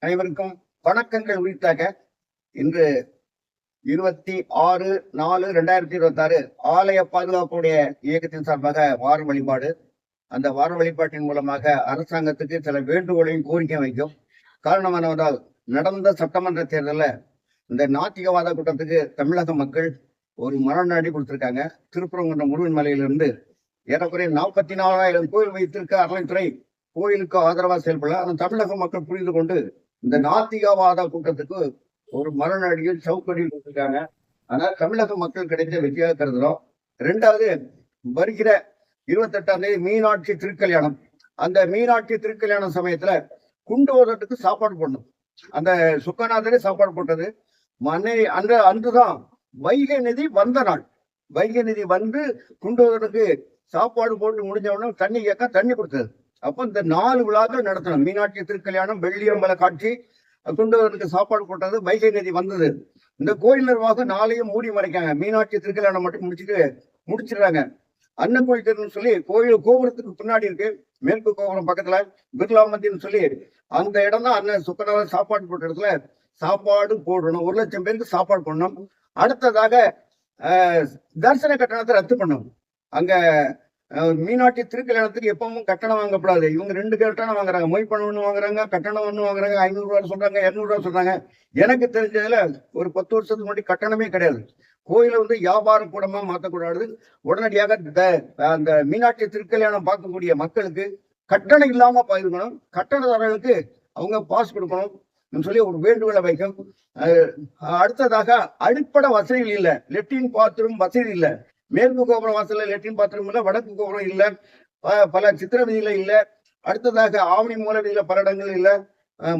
அனைவருக்கும் வணக்கங்கள் உரித்தாக. இன்று 26/4/2026 ஆலய பாதுகாப்புடைய இயக்கத்தின் சார்பாக வார வழிபாடு. அந்த வார வழிபாட்டின் மூலமாக அரசாங்கத்துக்கு சில வேண்டுகோளையும் கோரிக்கை வைக்கும். காரணம் என்னவென்றால், நடந்த சட்டமன்ற தேர்தலில் இந்த நாத்திகவாத கூட்டத்துக்கு தமிழக மக்கள் ஒரு மரணாடி கொடுத்திருக்காங்க. திருப்பரங்குன்றம் முருகன் மலையிலிருந்து ஏறக்குறைய 44,000 கோயில் வைத்திருக்க அறநிலைத்துறை கோயிலுக்கு ஆதரவாக செயல்பட அந்த தமிழக மக்கள் புரிந்து கொண்டு இந்த நாத்திகவாத கூட்டத்துக்கு ஒரு மரணடியில் சவுக்கடியில் கொடுத்திருக்காங்க. ஆனால் தமிழக மக்கள் கிடைத்த வெற்றியாக கருதுறோம். ரெண்டாவது, வருகிற 28ஆம் தேதி மீனாட்சி திருக்கல்யாணம். அந்த மீனாட்சி திருக்கல்யாணம் சமயத்துல குண்டு ஓதத்துக்கு சாப்பாடு போடணும். அந்த சுக்கநாதரே சாப்பாடு போட்டது அந்த அன்றுதான் வைகை நதி வந்த நாள். வைகை நதி வந்து குண்டு ஓதத்துக்கு சாப்பாடு போட்டு முடிஞ்ச உடனே தண்ணி கேட்க தண்ணி கொடுத்தது. அப்போ இந்த 4 விழாக்கள் நடத்தணும். மீனாட்சி திருக்கல்யாணம், வெள்ளியம்பல காட்சி, குண்டவருக்கு சாப்பாடு போட்டது, வைகை நதி வந்தது. இந்த கோயில் நிர்வாகம் 4ஐயும் மூடி மறைக்காங்க. மீனாட்சி திருக்கல்யாணம் மட்டும் முடிச்சிடுறாங்க. அண்ணன் கோயில் தெருன்னு சொல்லி கோயில் கோபுரத்துக்கு பின்னாடி இருக்கு, மேற்கு கோபுரம் பக்கத்துல பிர்லா மந்தின்னு சொல்லி அந்த இடம் தான் அண்ணன் சுக்கநாதர் சாப்பாடு போட்ட இடத்துல சாப்பாடு போடணும். 1 லட்சம் பேருக்கு சாப்பாடு போடணும். அடுத்ததாக தரிசன கட்டணத்தை ரத்து பண்ணணும். அங்க மீனாட்சி திருக்கல்யாணத்துக்கு எப்பவும் கட்டணம் வாங்கப்படாது. இவங்க 2 கட்டணம் வாங்குறாங்க. மொய் பணம் ஒண்ணு வாங்குறாங்க, கட்டணம் ஒண்ணு வாங்குறாங்க. 500 ரூபாய் சொல்றாங்க, 200 ரூபாய் சொல்றாங்க. எனக்கு தெரிஞ்சதுல ஒரு 10 வருஷத்துக்கு முன்னாடி கட்டணமே கிடையாது. கோயிலை வியாபார கூடமா மாற்றக்கூடாது. உடனடியாக அந்த மீனாட்சி திருக்கல்யாணம் பார்க்கக்கூடிய மக்களுக்கு கட்டணம் இல்லாம இருக்கணும். கட்டணதாரர்களுக்கு அவங்க பாஸ் கொடுக்கணும் சொல்லி ஒரு வேண்டுகோளை வைக்கும். அடுத்ததாக அடிப்படை வசதிகள் இல்லை. லெட்டின் பாத்ரூம் வசதி இல்லை. மேற்கு கோபுரம் வாசல்ல லெட்டின் பாத்ரூம் இல்ல, வடக்கு கோபுரம் இல்ல, பல சித்திர விதியில இல்ல. அடுத்ததாக ஆவணி மூல விதியில பல இடங்கள் இல்ல.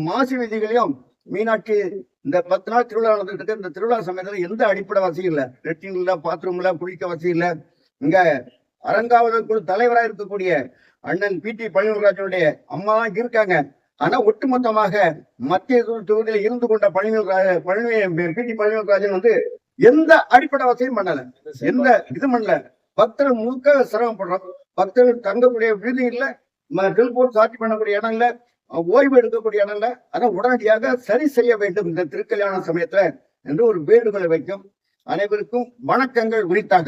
மாசி விதிகளையும் மீனாட்சி இந்த 10 நாள் திருவிழா நடந்துட்டு இருக்கு. இந்த திருவிழா சமயத்துல எந்த அடிப்படை வசதி இல்ல. லெட்டின் இல்ல, பாத்ரூம் இல்ல, குளிக்க வசதி இல்ல. இங்க அறங்காவலர் குழு தலைவராக இருக்கக்கூடிய அண்ணன் PT பழனிவேல்ராஜனுடைய அம்மா தான் இருக்காங்க. ஆனா ஒட்டுமொத்தமாக மத்திய தொகுதியில இருந்து கொண்ட PT பழனிவேல்ராஜன் எந்த அடிப்படை வசதியும் பண்ணல, எந்த இது பண்ணல. பக்தர்கள் முழுக்க சிரமப்படுறோம். பக்தர்கள் தங்கக்கூடிய விடுதி இல்ல, செல்போன் சாட்சி பண்ணக்கூடிய இடம் இல்ல, ஓய்வு எடுக்கக்கூடிய இடம் இல்ல. அதை உடனடியாக சரி செய்ய வேண்டும் இந்த திருக்கல்யாண சமயத்துல என்று ஒரு வேண்டுகோளை வைக்கும். அனைவருக்கும் வணக்கங்கள் உரித்தாக.